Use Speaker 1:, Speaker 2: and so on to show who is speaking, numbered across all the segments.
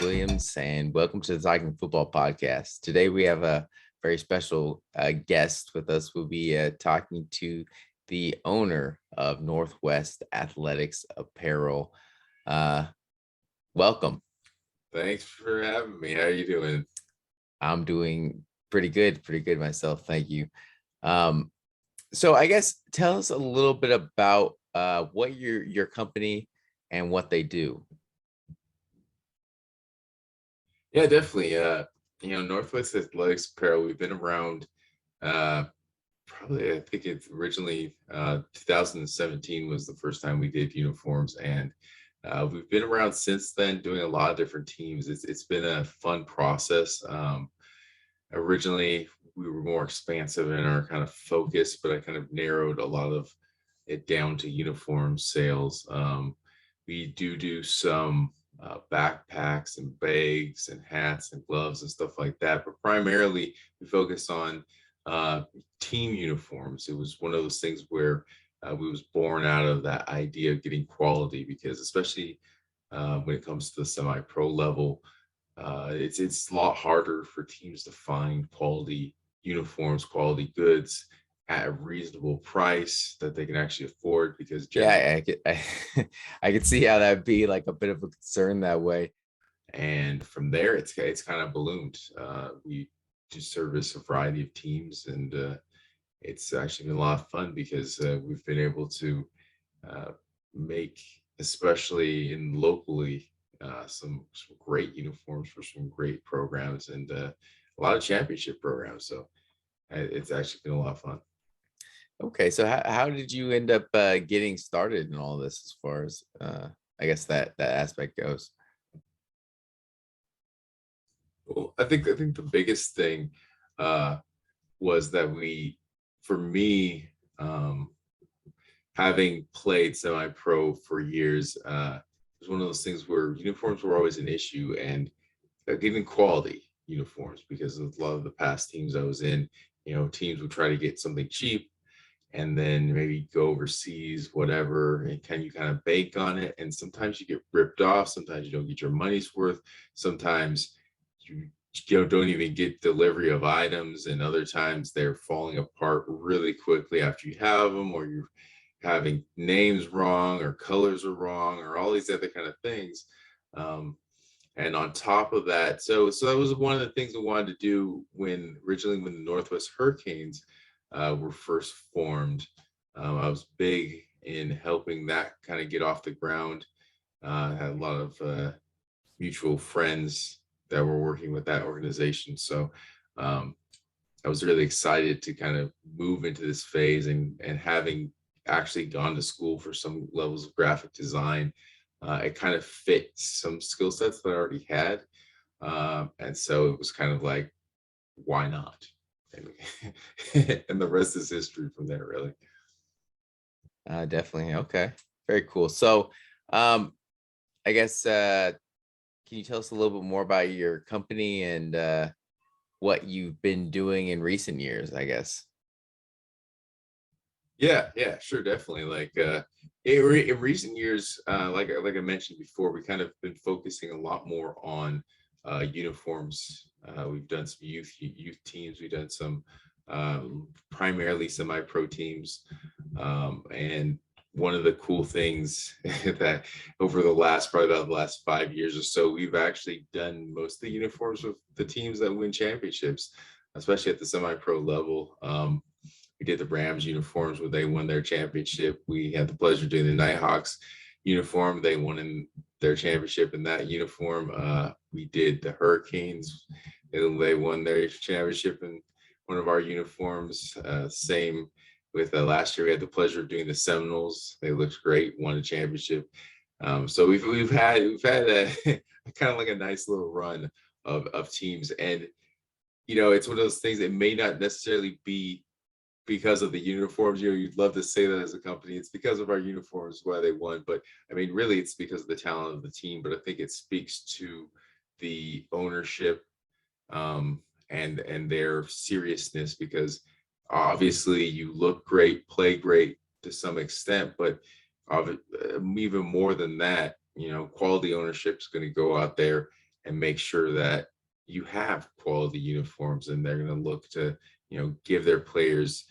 Speaker 1: Williams, and welcome to the Talking Football Podcast. Today we have a very special guest with us. We'll be talking to the owner of Northwest Athletics Apparel. Welcome.
Speaker 2: Thanks for having me. How are you doing?
Speaker 1: I'm doing pretty good myself. Thank you. So I guess tell us a little bit about what your company and what they do.
Speaker 2: Yeah, definitely. Northwest Athletics Apparel, we've been around probably, I think it's originally 2017 was the first time we did uniforms, and we've been around since then doing a lot of different teams. It's been a fun process. Originally, we were more expansive in our kind of focus, but I kind of narrowed a lot of it down to uniform sales. We do some backpacks and bags and hats and gloves and stuff like that, but primarily we focus on team uniforms. It was one of those things where we was born out of that idea of getting quality, because especially when it comes to the semi-pro level, it's a lot harder for teams to find quality uniforms, quality goods at a reasonable price that they can actually afford, because
Speaker 1: I could see how that'd be like a bit of a concern that way.
Speaker 2: And from there, it's kind of ballooned. We do service a variety of teams, and it's actually been a lot of fun because we've been able to make, especially in locally, some great uniforms for some great programs, and a lot of championship programs. So it's actually been a lot of fun.
Speaker 1: Okay, so how did you end up getting started in all this, as far as I guess that aspect goes?
Speaker 2: Well, I think the biggest thing was that for me, having played semi-pro for years, it was one of those things where uniforms were always an issue, and getting quality uniforms, because of a lot of the past teams I was in, teams would try to get something cheap and then maybe go overseas, whatever, and can you kind of bank on it? And sometimes you get ripped off. Sometimes you don't get your money's worth. Sometimes you don't even get delivery of items, and other times they're falling apart really quickly after you have them, or you're having names wrong, or colors are wrong, or all these other kind of things. And on top of that, so that was one of the things I wanted to do originally when the Northwest Hurricanes were first formed. I was big in helping that kind of get off the ground. I had a lot of mutual friends that were working with that organization. So I was really excited to kind of move into this phase, and having actually gone to school for some levels of graphic design, it kind of fit some skill sets that I already had. And so it was kind of like, why not? And the rest is history from there, really.
Speaker 1: Definitely. Okay, very cool. So I guess can you tell us a little bit more about your company and what you've been doing in recent years, I guess?
Speaker 2: Yeah, sure, definitely. Like in recent years, like I mentioned before, we kind of been focusing a lot more on uniforms. We've done some youth teams. We've done some primarily semi-pro teams, and one of the cool things that over probably about the last 5 years or so, we've actually done most of the uniforms with the teams that win championships, especially at the semi-pro level. We did the Rams uniforms when they won their championship. We had the pleasure of doing the Nighthawks uniform. They won in their championship in that uniform. We did the Hurricanes, and they won their championship in one of our uniforms. Same with last year, we had the pleasure of doing the Seminoles. They looked great, won a championship. So we've had a kind of like a nice little run of teams, and it's one of those things that may not necessarily be because of the uniforms. You'd love to say that as a company, it's because of our uniforms why they won. But I mean, really, it's because of the talent of the team. But I think it speaks to the ownership and their seriousness, because obviously you look great, play great to some extent, but even more than that, quality ownership is going to go out there and make sure that you have quality uniforms, and they're going to look to, give their players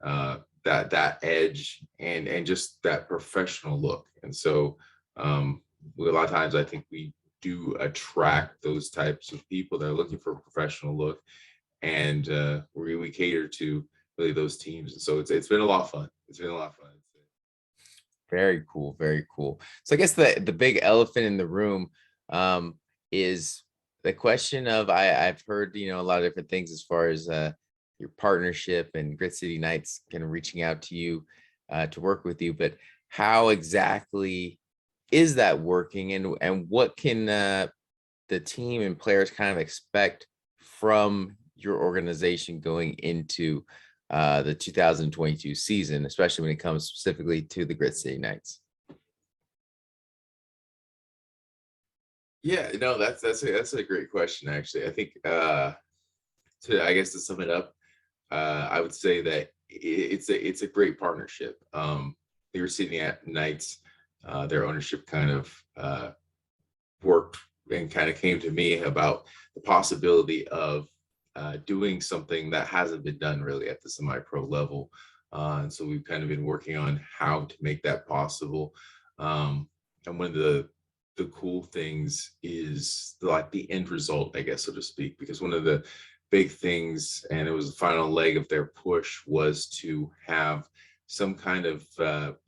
Speaker 2: that edge and just that professional look. And so a lot of times I think we do attract those types of people that are looking for a professional look, and we cater to really those teams. And so it's been a lot of fun. It's been a lot of fun.
Speaker 1: Very cool, very cool. So I guess the big elephant in the room is the question of I've heard a lot of different things as far as your partnership and Grit City Knights kind of reaching out to you to work with you, but how exactly is that working, and what can the team and players kind of expect from your organization going into the 2022 season, especially when it comes specifically to the Grit City Knights?
Speaker 2: Yeah, no, that's a great question, actually. I think to sum it up, I would say that it's a great partnership. The Grit City Knights, their ownership kind of worked and kind of came to me about the possibility of doing something that hasn't been done really at the semi-pro level. And so we've kind of been working on how to make that possible. And one of the cool things is like the end result, I guess, so to speak, because one of the big things, and it was the final leg of their push, was to have some kind of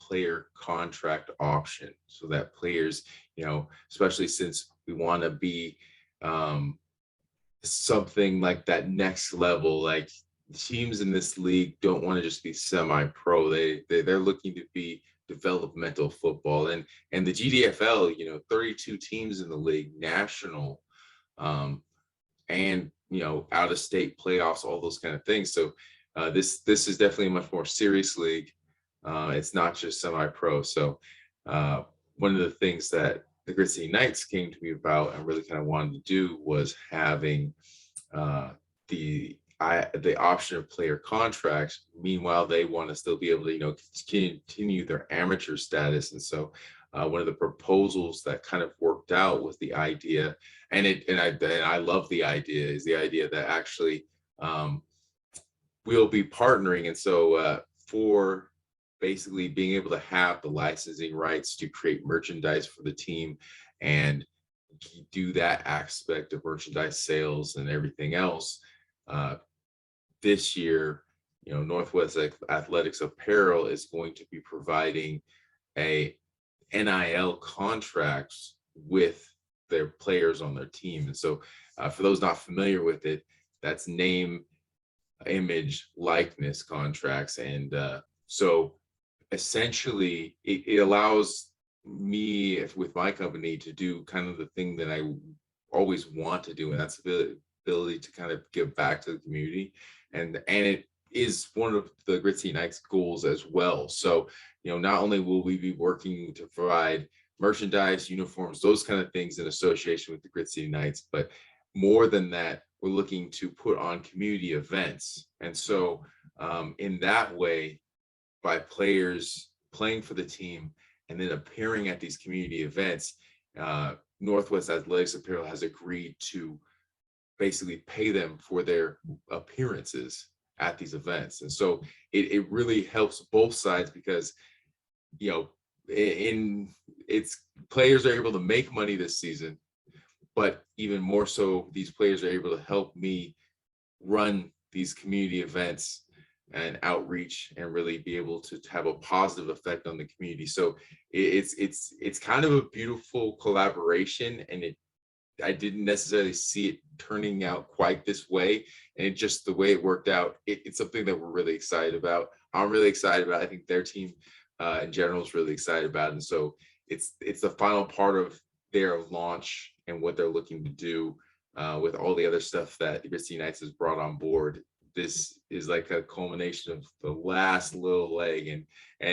Speaker 2: player contract option, so that players, especially since we want to be something like that next level, like teams in this league don't want to just be semi-pro. They're looking to be developmental football, and the GDFL, 32 teams in the league, national, and out of state playoffs, all those kind of things. So this is definitely a much more serious league. It's not just semi-pro. So one of the things that the Grit City Knights came to me about and really kind of wanted to do was having the option of player contracts. Meanwhile, they want to still be able to continue their amateur status. And so one of the proposals that kind of worked out was the idea, and I love the idea, is the idea that actually we'll be partnering. And so for basically being able to have the licensing rights to create merchandise for the team and do that aspect of merchandise sales and everything else, this year, Northwest Athletics Apparel is going to be providing a NIL contracts with their players on their team. And so for those not familiar with it, that's name, image, likeness contracts. And so essentially it allows me, with my company, to do kind of the thing that I always want to do, and that's the ability to kind of give back to the community. And it is one of the Grit City Knights goals as well. So not only will we be working to provide merchandise, uniforms, those kind of things in association with the Grit City Knights, but more than that, we're looking to put on community events. And so in that way, by players playing for the team and then appearing at these community events, Northwest Athletics Apparel has agreed to basically pay them for their appearances at these events. And so it really helps both sides, because it's players are able to make money this season, but even more so, these players are able to help me run these community events and outreach and really be able to have a positive effect on the community. So it's kind of a beautiful collaboration, and I didn't necessarily see it turning out quite this way, and it just, the way it worked out, it's something that we're really excited about. I'm really excited about it. I think their team in general is really excited about it. And so it's the final part of their launch and what they're looking to do with all the other stuff that the Grit City Knights has brought on board. This is like a culmination of the last little leg, and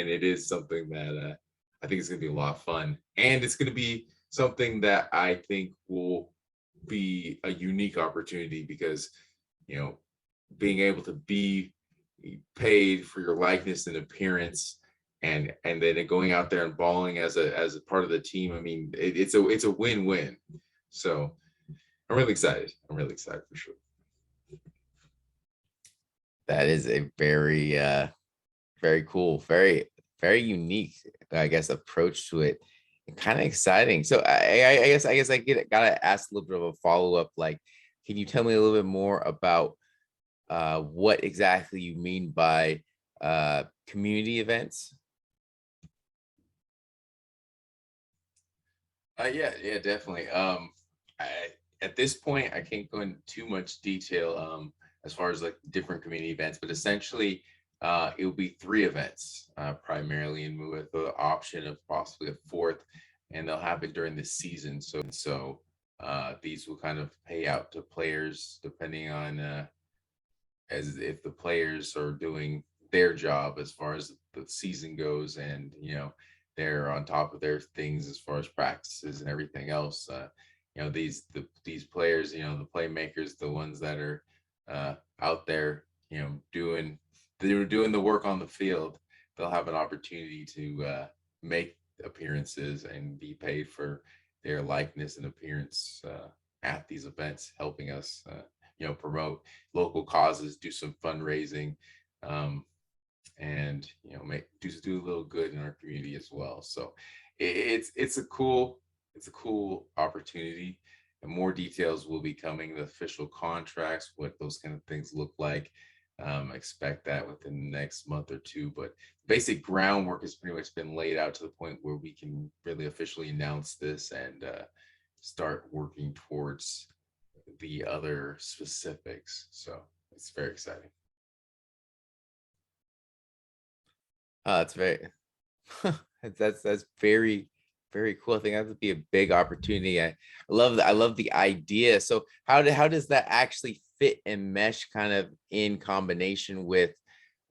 Speaker 2: it is something that I think is going to be a lot of fun, and it's going to be something that I think will be a unique opportunity, because being able to be paid for your likeness and appearance, and then going out there and balling as a part of the team, I mean, it's a win-win. So I'm really excited. I'm really excited for sure.
Speaker 1: That is a very very cool, very unique, I guess, approach to it. Kind of exciting. So I guess gotta ask a little bit of a follow-up. Like, can you tell me a little bit more about what exactly you mean by community events?
Speaker 2: Yeah, definitely. I, at this point, I can't go into too much detail as far as like different community events, but essentially, it will be three events primarily, and with the option of possibly a fourth, and they'll happen during the season. So these will kind of pay out to players depending on as if the players are doing their job as far as the season goes, and they're on top of their things as far as practices and everything else. These players, the playmakers, the ones that are out there, they're doing the work on the field. They'll have an opportunity to make appearances and be paid for their likeness and appearance at these events, helping us, promote local causes, do some fundraising, um, and make do a little good in our community as well. So it's a cool opportunity, and more details will be coming. The official contracts, what those kind of things look like. Expect that within the next month or two, but basic groundwork has pretty much been laid out to the point where we can really officially announce this and start working towards the other specifics. So it's very exciting.
Speaker 1: That's very that's very very cool. I think that would be a big opportunity. I love the idea. So how does that actually fit and mesh kind of in combination with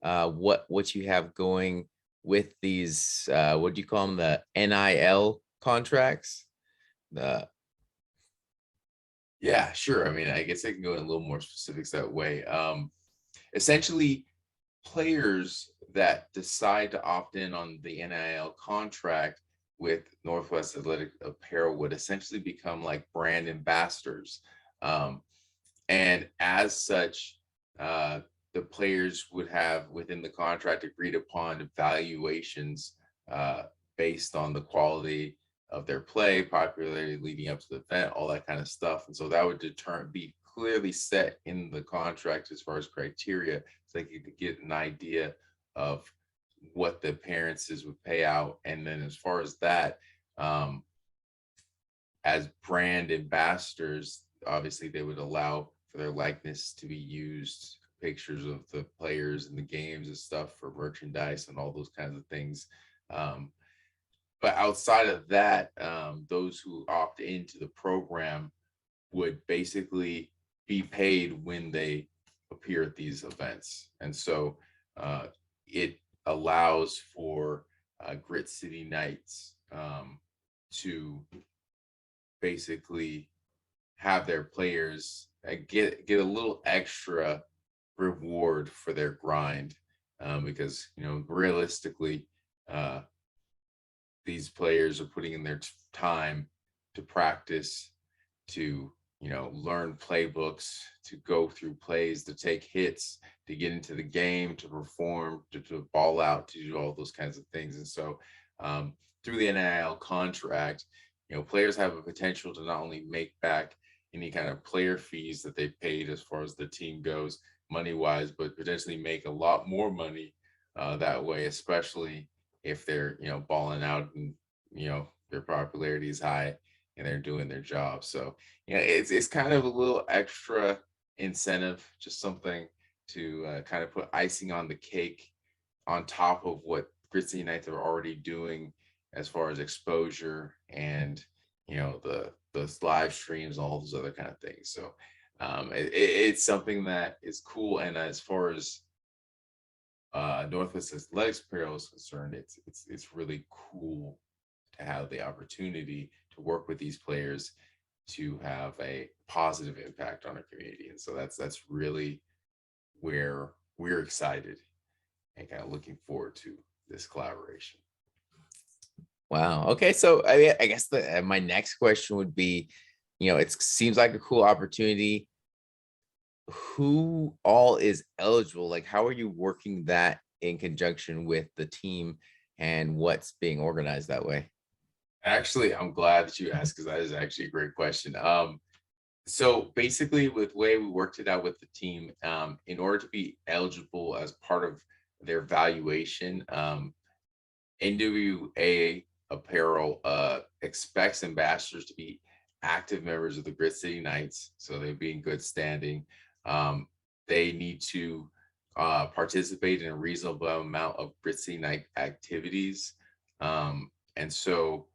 Speaker 1: what you have going with these what do you call them, the NIL contracts? The
Speaker 2: Yeah, sure. I mean, I guess I can go in a little more specifics that way. Essentially, players that decide to opt in on the NIL contract with Northwest Athletic Apparel would essentially become like brand ambassadors. Um, and as such, the players would have within the contract agreed upon evaluations uh, based on the quality of their play, popularity leading up to the event, all that kind of stuff. And so that would be clearly set in the contract as far as criteria, so they could get an idea of what the appearances would pay out. And then as far as that, um, as brand ambassadors, obviously they would allow for their likeness to be used, pictures of the players and the games and stuff for merchandise and all those kinds of things. Um, but outside of that, those who opt into the program would basically be paid when they appear at these events. And so it allows for Grit City Knights to basically have their players get a little extra reward for their grind, because realistically, uh, these players are putting in their time to practice, to learn playbooks, to go through plays, to take hits, to get into the game, to perform, to ball out, to do all those kinds of things. And so through the NIL contract, players have a potential to not only make back any kind of player fees that they paid as far as the team goes money wise, but potentially make a lot more money that way, especially if they're balling out and their popularity is high and they're doing their job. So it's kind of a little extra incentive, just something to kind of put icing on the cake on top of what Gritty United are already doing as far as exposure and the live streams, all those other kind of things. So it's something that is cool. And as far as Northwest Athletics Apparel is concerned, it's really cool to have the opportunity to work with these players to have a positive impact on our community. And so that's really where we're excited and kind of looking forward to this collaboration.
Speaker 1: Wow. Okay. So I mean, I guess my next question would be, it seems like a cool opportunity. Who all is eligible? Like, how are you working that in conjunction with the team and what's being organized that way?
Speaker 2: Actually, I'm glad that you asked because that is actually a great question. So basically, with the way we worked it out with the team, in order to be eligible as part of their valuation, NWAA Apparel expects ambassadors to be active members of the Grit City Knights, so they be in good standing. They need to participate in a reasonable amount of Grit City Night activities, and so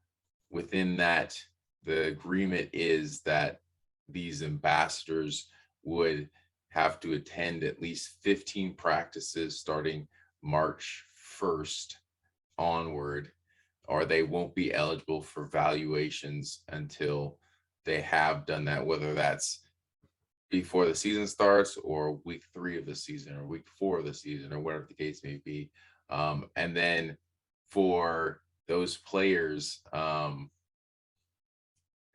Speaker 2: within that, the agreement is that these ambassadors would have to attend at least 15 practices starting March 1st onward, or they won't be eligible for valuations until they have done that, whether that's before the season starts or week 3 of the season or week 4 of the season or whatever the case may be. And then for those players,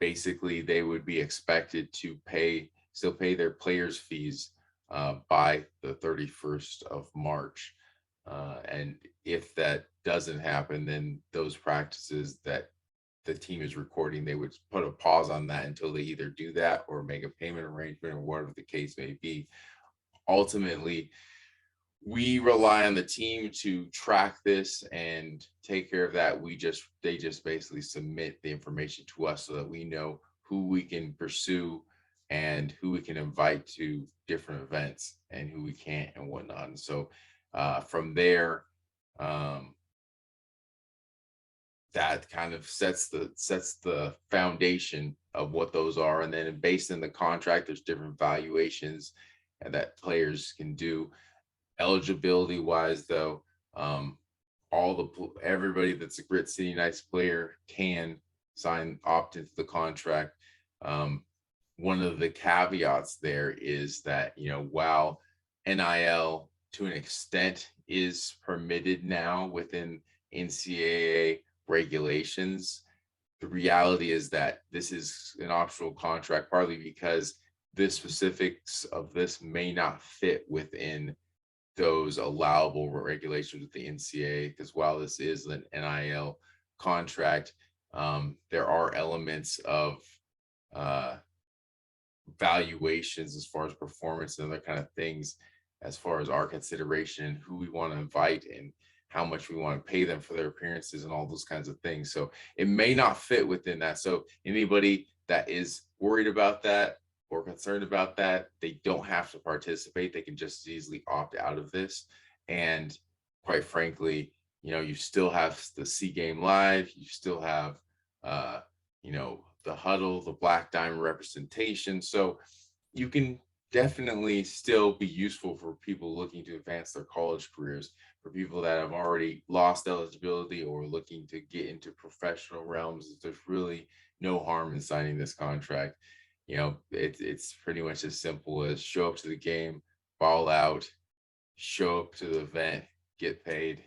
Speaker 2: basically they would be expected to still pay their players fees by the 31st of March. And if that doesn't happen, then those practices that the team is recording, they would put a pause on that until they either do that or make a payment arrangement or whatever the case may be. Ultimately, we rely on the team to track this and take care of that. They just basically submit the information to us so that we know who we can pursue and who we can invite to different events and who we can't and whatnot. And so from there, that kind of sets the foundation of what those are. And then based in the contract, there's different valuations that players can do. Eligibility wise, though, everybody that's a Grit City Knights player can opt into the contract. One of the caveats there is that, while NIL to an extent is permitted now within NCAA regulations, the reality is that this is an optional contract, partly because the specifics of this may not fit within those allowable regulations with the NCAA, because while this is an NIL contract, there are elements of valuations as far as performance and other kind of things, as far as our consideration, who we want to invite and how much we want to pay them for their appearances and all those kinds of things. So it may not fit within that. So anybody that is worried about that or concerned about that, they don't have to participate. They can just as easily opt out of this. And quite frankly, you still have the C Game Live, you still have, the huddle, the Black Diamond representation. So you can definitely still be useful for people looking to advance their college careers, for people that have already lost eligibility or looking to get into professional realms. There's really no harm in signing this contract. It's pretty much as simple as show up to the game, ball out, show up to the event, get paid.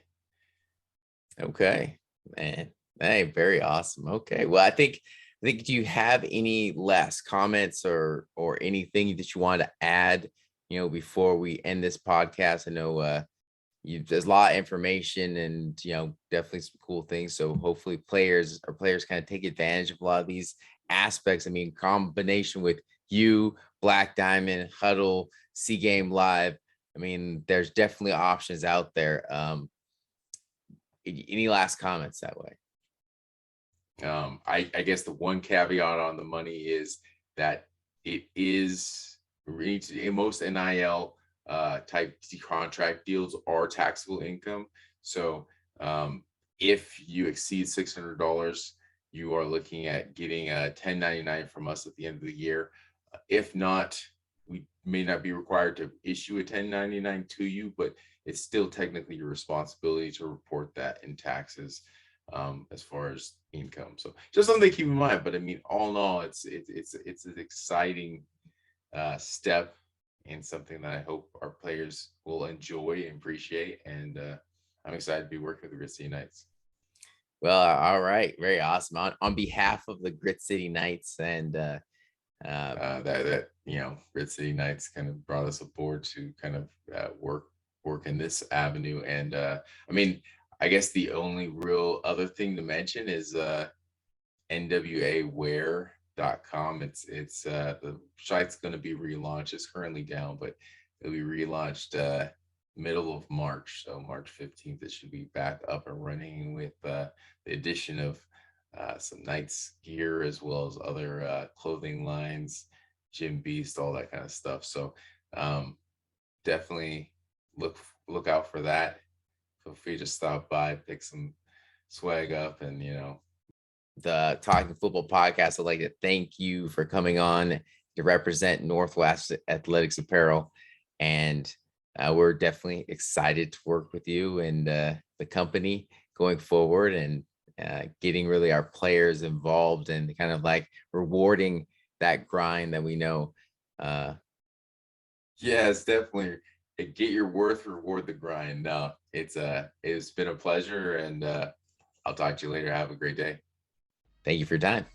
Speaker 1: Okay, man. Hey, very awesome. Okay. Well, I think do you have any last comments or anything that you want to add, before we end this podcast? I know there's a lot of information and definitely some cool things. So hopefully players kind of take advantage of a lot of these aspects. I mean, combination with Black Diamond, Huddle, C Game Live. I mean, there's definitely options out there. Any last comments that way?
Speaker 2: I guess the one caveat on the money is that it is most NIL type contract deals are taxable income. So if you exceed $600, you are looking at getting a 1099 from us at the end of the year. If not, we may not be required to issue a 1099 to you, but it's still technically your responsibility to report that in taxes as far as income. So just something to keep in mind. But I mean, all in all, it's an exciting step and something that I hope our players will enjoy and appreciate. And I'm excited to be working with the Grit City Knights.
Speaker 1: Well, all right. Very awesome. On behalf of the Grit City Knights and
Speaker 2: that Red City Knights kind of brought us aboard to kind of work in this avenue. And I mean, I guess the only real other thing to mention is NWAwear.com. It's the site's going to be relaunched. It's currently down, but it'll be relaunched middle of March. So March 15th, it should be back up and running with the addition of some Knights gear as well as other clothing lines, Jim Beast, all that kind of stuff. So um, definitely look out for that. Feel free to stop by, pick some swag up, and
Speaker 1: The Talking Football podcast, I'd like to thank you for coming on to represent Northwest Athletics Apparel. And we're definitely excited to work with you and the company going forward, and getting really our players involved and kind of like rewarding that grind that we know.
Speaker 2: Yeah, it's definitely get your worth, reward the grind. No, it's been a pleasure, and I'll talk to you later. Have a great day.
Speaker 1: Thank you for your time.